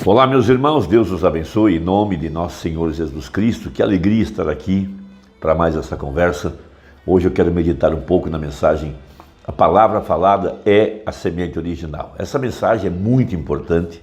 Olá, meus irmãos, Deus os abençoe em nome de nosso Senhor Jesus Cristo. Que alegria estar aqui para mais essa conversa. Hoje eu quero meditar um pouco na mensagem A palavra falada é a semente original. Essa mensagem é muito importante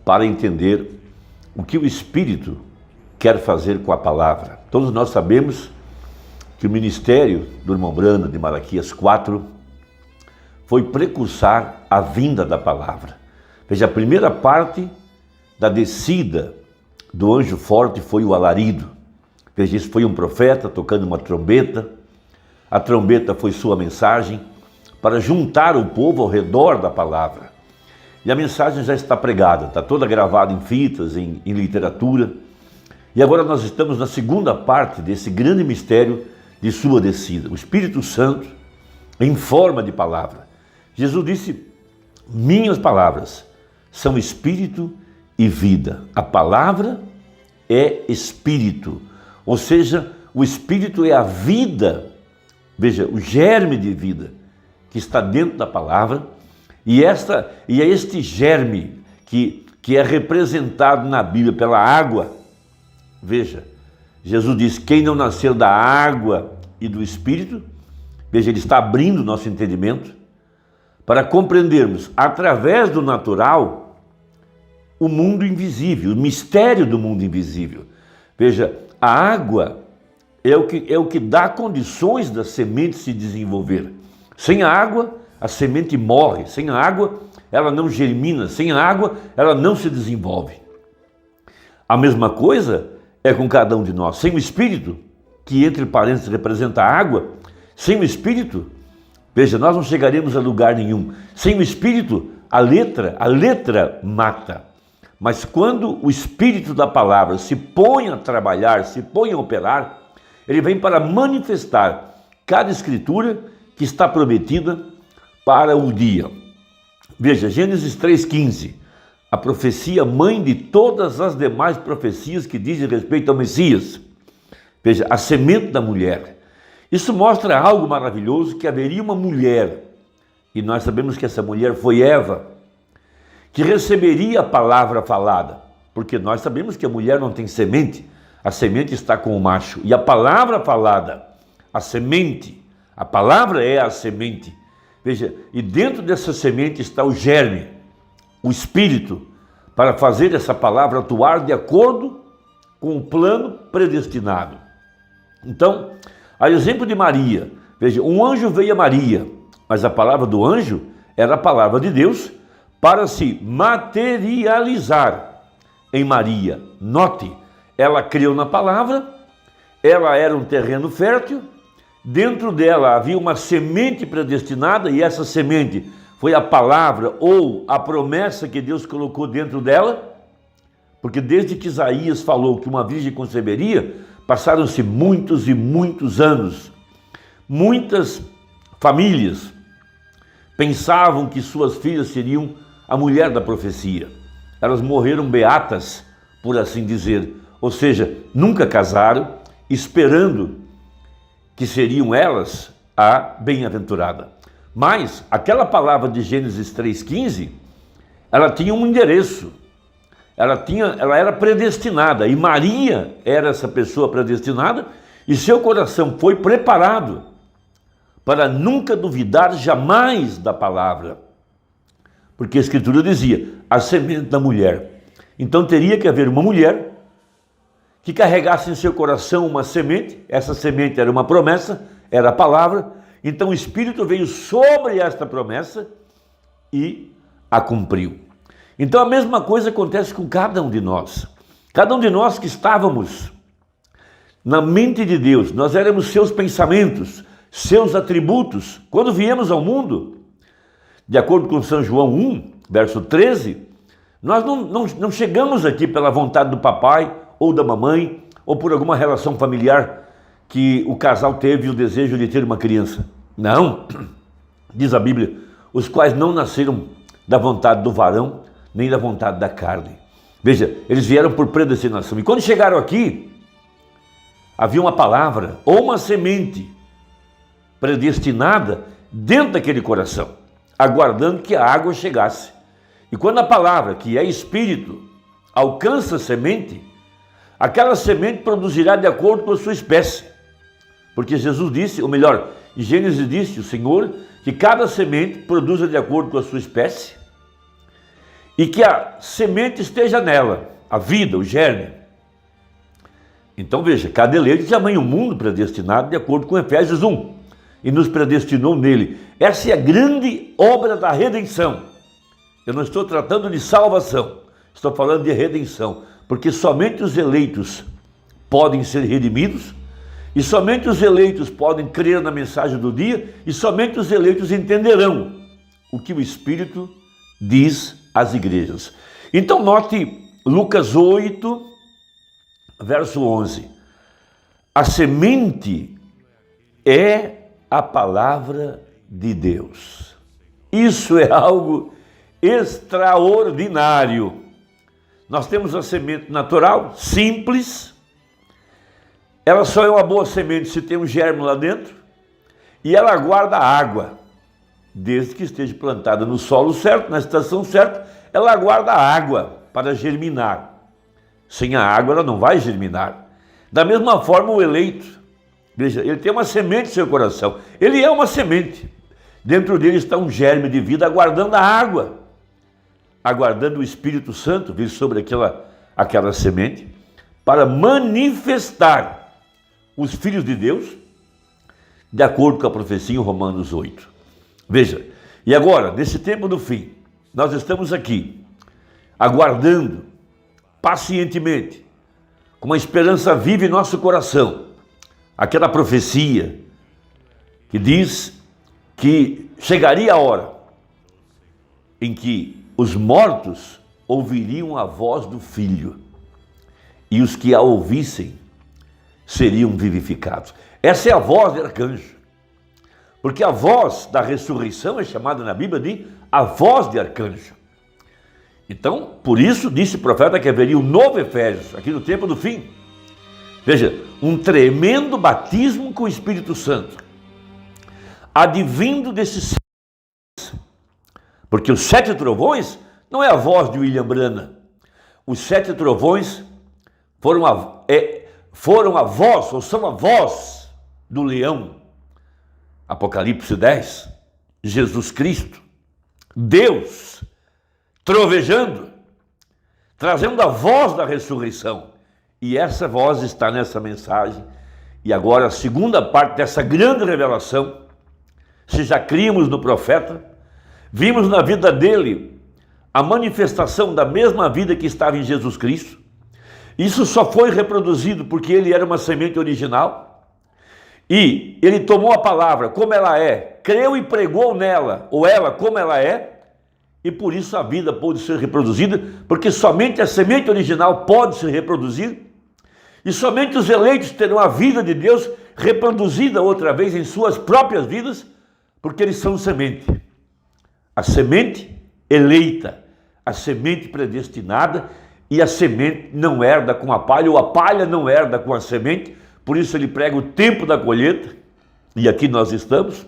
para entender o que o Espírito quer fazer com a palavra. Todos nós sabemos que o ministério do irmão Brando, de Malaquias 4, foi precursar a vinda da palavra. Veja, a primeira parte da descida do anjo forte foi o alarido. Veja, isso foi um profeta tocando uma trombeta. A trombeta foi sua mensagem para juntar o povo ao redor da palavra. E a mensagem já está pregada, está toda gravada em fitas, em literatura. E agora nós estamos na segunda parte desse grande mistério de sua descida. O Espírito Santo em forma de palavra. Jesus disse: minhas palavras são espírito e vida. A palavra é espírito, ou seja, o espírito é a vida, veja, o germe de vida que está dentro da palavra, e é este germe que é representado na Bíblia pela água. Veja, Jesus diz: quem não nascer da água e do espírito, veja, ele está abrindo o nosso entendimento para compreendermos através do natural o mundo invisível, o mistério do mundo invisível. Veja, a água é o que dá condições da semente se desenvolver. Sem a água, a semente morre. Sem a água, ela não germina. Sem a água, ela não se desenvolve. A mesma coisa é com cada um de nós. Sem o Espírito, que entre parênteses representa a água, sem o Espírito, veja, nós não chegaremos a lugar nenhum. Sem o Espírito, a letra mata. Mas quando o Espírito da palavra se põe a trabalhar, se põe a operar, ele vem para manifestar cada escritura que está prometida para o dia. Veja, Gênesis 3,15, a profecia mãe de todas as demais profecias que dizem respeito ao Messias. Veja, a semente da mulher. Isso mostra algo maravilhoso, que haveria uma mulher, e nós sabemos que essa mulher foi Eva, que receberia a palavra falada, porque nós sabemos que a mulher não tem semente, a semente está com o macho, e a palavra falada, a semente, a palavra é a semente. Veja, e dentro dessa semente está o germe, o espírito, para fazer essa palavra atuar de acordo com o plano predestinado. Então, a exemplo de Maria, veja, um anjo veio a Maria, mas a palavra do anjo era a palavra de Deus para se materializar em Maria. Note, ela creu na palavra, ela era um terreno fértil, dentro dela havia uma semente predestinada, e essa semente foi a palavra ou a promessa que Deus colocou dentro dela, porque desde que Isaías falou que uma virgem conceberia, passaram-se muitos e muitos anos. Muitas famílias pensavam que suas filhas seriam a mulher da profecia. Elas morreram beatas, por assim dizer, ou seja, nunca casaram, esperando que seriam elas a bem-aventurada. Mas aquela palavra de Gênesis 3,15, ela tinha um endereço, ela era predestinada, e Maria era essa pessoa predestinada, e seu coração foi preparado para nunca duvidar jamais da palavra, porque a Escritura dizia, a semente da mulher. Então teria que haver uma mulher que carregasse em seu coração uma semente, essa semente era uma promessa, era a palavra, então o Espírito veio sobre esta promessa e a cumpriu. Então a mesma coisa acontece com cada um de nós que estávamos na mente de Deus, nós éramos seus pensamentos, seus atributos. Quando viemos ao mundo, de acordo com São João 1, verso 13, nós não chegamos aqui pela vontade do papai ou da mamãe, ou por alguma relação familiar que o casal teve o desejo de ter uma criança. Não, diz a Bíblia, os quais não nasceram da vontade do varão, nem da vontade da carne. Veja, eles vieram por predestinação. E quando chegaram aqui, havia uma palavra ou uma semente predestinada dentro daquele coração, aguardando que a água chegasse. E quando a palavra, que é espírito, alcança a semente, aquela semente produzirá de acordo com a sua espécie. Porque Jesus disse, ou melhor, em Gênesis disse o Senhor, que cada semente produza de acordo com a sua espécie e que a semente esteja nela, a vida, o germe. Então veja, cada eleito tamanho o mundo predestinado de acordo com Efésios 1 e nos predestinou nele. Essa é a grande obra da redenção. Eu não estou tratando de salvação, estou falando de redenção, porque somente os eleitos podem ser redimidos e somente os eleitos podem crer na mensagem do dia e somente os eleitos entenderão o que o Espírito diz às igrejas. Então note Lucas 8, verso 11. A semente é a palavra de Deus. Isso é algo extraordinário. Nós temos a semente natural, simples. Ela só é uma boa semente se tem um germe lá dentro. E ela aguarda água. Desde que esteja plantada no solo certo, na estação certa, ela aguarda água para germinar. Sem a água ela não vai germinar. Da mesma forma o eleito, veja, ele tem uma semente em seu coração. Ele é uma semente. Dentro dele está um germe de vida aguardando a água. Aguardando o Espírito Santo vir sobre aquela semente para manifestar os filhos de Deus de acordo com a profecia em Romanos 8. Veja, e agora, nesse tempo do fim, nós estamos aqui aguardando pacientemente, com uma esperança viva em nosso coração, aquela profecia que diz que chegaria a hora em que os mortos ouviriam a voz do Filho e os que a ouvissem seriam vivificados. Essa é a voz de arcanjo, porque a voz da ressurreição é chamada na Bíblia de a voz de arcanjo. Então, por isso disse o profeta que haveria um novo Efésios, aqui no tempo do fim. Veja, um tremendo batismo com o Espírito Santo, advindo desses, porque os 7 trovões não é a voz de William Branham. Os 7 trovões foram a voz, ou são a voz do leão. Apocalipse 10, Jesus Cristo, Deus, trovejando, trazendo a voz da ressurreição. E essa voz está nessa mensagem. E agora a segunda parte dessa grande revelação, se já críamos no profeta, vimos na vida dele a manifestação da mesma vida que estava em Jesus Cristo. Isso só foi reproduzido porque ele era uma semente original. E ele tomou a palavra como ela é, creu e pregou nela, ou ela como ela é, e por isso a vida pôde ser reproduzida, porque somente a semente original pode se reproduzir, e somente os eleitos terão a vida de Deus reproduzida outra vez em suas próprias vidas, porque eles são semente. A semente eleita, a semente predestinada, e a semente não herda com a palha, ou a palha não herda com a semente. Por isso ele prega o tempo da colheita, e aqui nós estamos.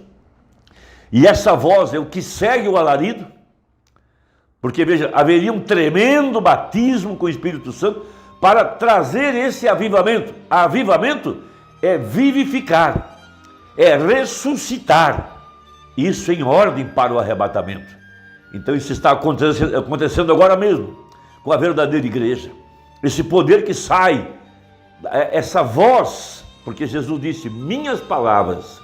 E essa voz é o que segue o alarido, porque veja, haveria um tremendo batismo com o Espírito Santo para trazer esse avivamento. Avivamento é vivificar, é ressuscitar, isso em ordem para o arrebatamento. Então isso está acontecendo agora mesmo, com a verdadeira igreja. Esse poder que sai, essa voz, porque Jesus disse, minhas palavras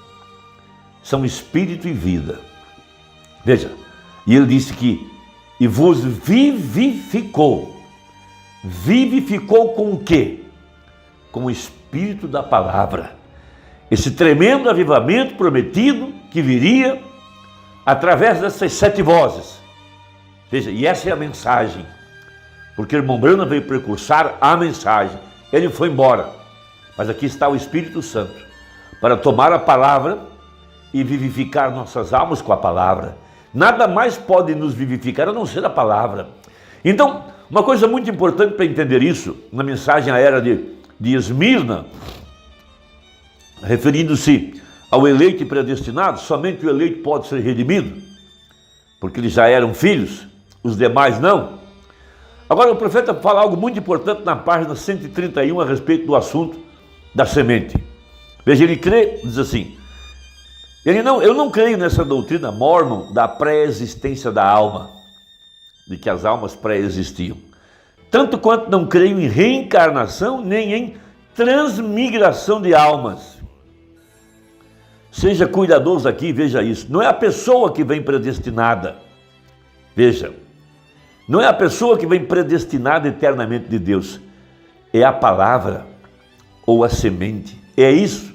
são espírito e vida. Veja, e ele disse que, e vos vivificou. Vivificou com o quê? Com o espírito da palavra. Esse tremendo avivamento prometido que viria através dessas 7 vozes. Veja, e essa é a mensagem. Porque o irmão Branham veio precursar a mensagem. Ele foi embora. Mas aqui está o Espírito Santo para tomar a palavra e vivificar nossas almas com a palavra. Nada mais pode nos vivificar a não ser a palavra. Então, uma coisa muito importante para entender isso, na mensagem à era de Esmirna, referindo-se ao eleito e predestinado, somente o eleito pode ser redimido, porque eles já eram filhos. os demais não. Agora o profeta fala algo muito importante na página 131 a respeito do assunto da semente. Veja, ele crê, diz assim, eu não creio nessa doutrina mórmon da pré-existência da alma, de que as almas pré-existiam. Tanto quanto não creio em reencarnação, nem em transmigração de almas. Seja cuidadoso aqui e veja isso. Não é a pessoa que vem predestinada. Veja, não é a pessoa que vem predestinada eternamente de Deus. É a palavra ou a semente. É isso.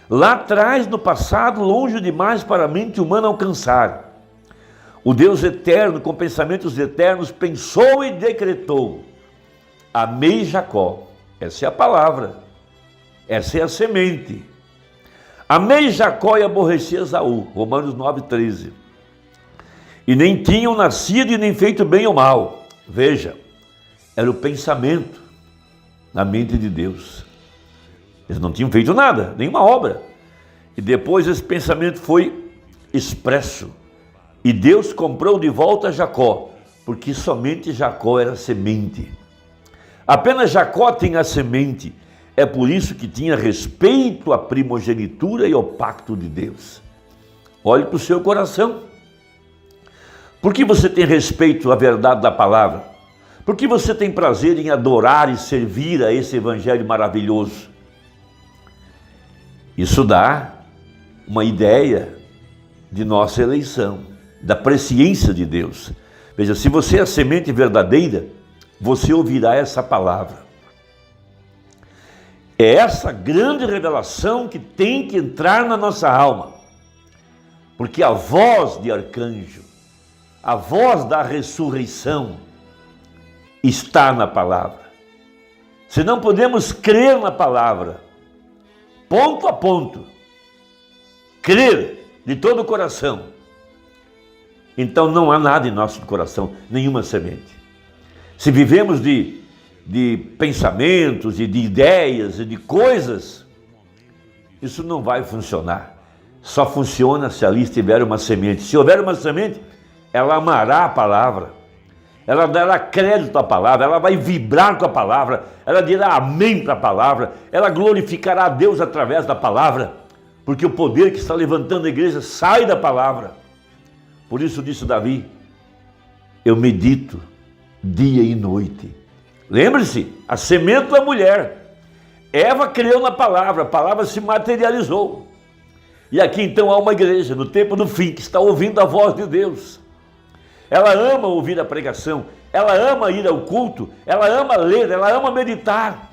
Lá atrás, no passado, longe demais para a mente humana alcançar. O Deus eterno, com pensamentos eternos, pensou e decretou. Amei Jacó. Essa é a palavra. Essa é a semente. Amei Jacó e aborreci Esaú. Romanos 9,13. E nem tinham nascido e nem feito bem ou mal. Veja, era o pensamento na mente de Deus. Eles não tinham feito nada, nenhuma obra. E depois esse pensamento foi expresso. E Deus comprou de volta Jacó, porque somente Jacó era semente. Apenas Jacó tinha a semente. É por isso que tinha respeito à primogenitura e ao pacto de Deus. Olhe para o seu coração. Por que você tem respeito à verdade da palavra? Por que você tem prazer em adorar e servir a esse evangelho maravilhoso? Isso dá uma ideia de nossa eleição, da presciência de Deus. Veja, se você é a semente verdadeira, você ouvirá essa palavra. É essa grande revelação que tem que entrar na nossa alma. Porque a voz de arcanjo, a voz da ressurreição está na palavra. Se não podemos crer na palavra, ponto a ponto, crer de todo o coração, então não há nada em nosso coração, nenhuma semente. Se vivemos de pensamentos e de ideias e de coisas, isso não vai funcionar. Só funciona se ali estiver uma semente. Se houver uma semente, ela amará a palavra, ela dará crédito à palavra, ela vai vibrar com a palavra, ela dirá amém para a palavra, ela glorificará a Deus através da palavra, porque o poder que está levantando a igreja sai da palavra. Por isso disse Davi, eu medito dia e noite. Lembre-se, a semente da mulher. Eva creu na palavra, a palavra se materializou. E aqui então há uma igreja, no tempo do fim, que está ouvindo a voz de Deus. Ela ama ouvir a pregação, ela ama ir ao culto, ela ama ler, ela ama meditar.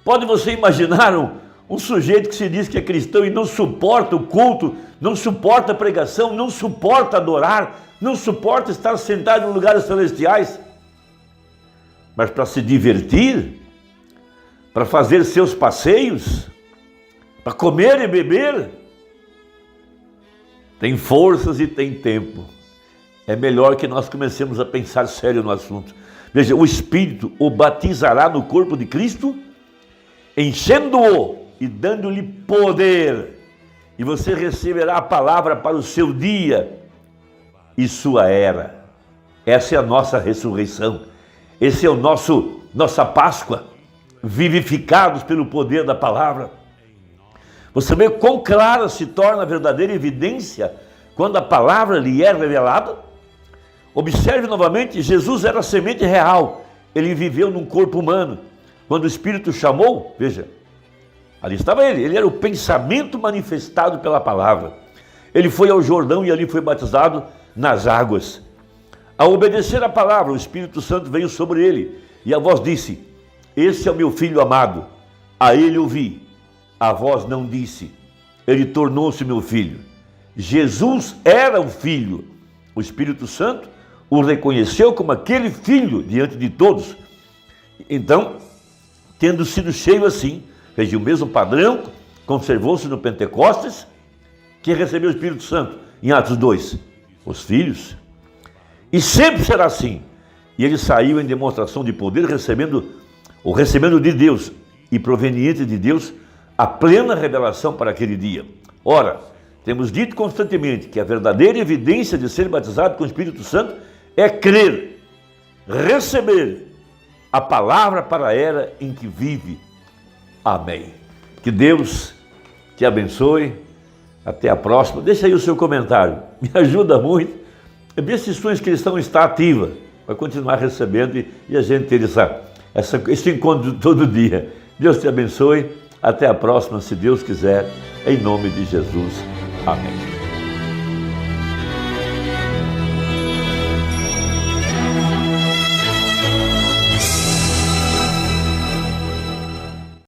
Pode você imaginar um sujeito que se diz que é cristão e não suporta o culto, não suporta a pregação, não suporta adorar, não suporta estar sentado em lugares celestiais, mas para se divertir, para fazer seus passeios, para comer e beber, tem forças e tem tempo. É melhor que nós comecemos a pensar sério no assunto. Veja, o Espírito o batizará no corpo de Cristo, enchendo-o e dando-lhe poder. E você receberá a palavra para o seu dia e sua era. Essa é a nossa ressurreição. Esse é o nossa Páscoa, vivificados pelo poder da palavra. Você vê quão clara se torna a verdadeira evidência quando a palavra lhe é revelada? Observe novamente, Jesus era a semente real. Ele viveu num corpo humano. Quando o Espírito chamou, veja, ali estava ele era o pensamento manifestado pela palavra. Ele foi ao Jordão e ali foi batizado nas águas. Ao obedecer a palavra, o Espírito Santo veio sobre ele, e a voz disse, esse é o meu filho amado, a ele ouvi. A voz não disse, ele tornou-se meu filho. Jesus era o filho. O Espírito Santo o reconheceu como aquele filho diante de todos. Então, tendo sido cheio assim, veja, o mesmo padrão conservou-se no Pentecostes. Quem recebeu o Espírito Santo? Em Atos 2, os filhos. E sempre será assim. E ele saiu em demonstração de poder, recebendo de Deus e proveniente de Deus a plena revelação para aquele dia. Ora, Temos dito constantemente que a verdadeira evidência de ser batizado com o Espírito Santo é crer, receber a palavra para a era em que vive. Amém. Que Deus te abençoe. Até a próxima. Deixa aí o seu comentário. Me ajuda muito. Ver se Sonhos Cristãos está ativa. Vai continuar recebendo e a gente ter esse encontro todo dia. Deus te abençoe. Até a próxima, se Deus quiser. Em nome de Jesus. Amém.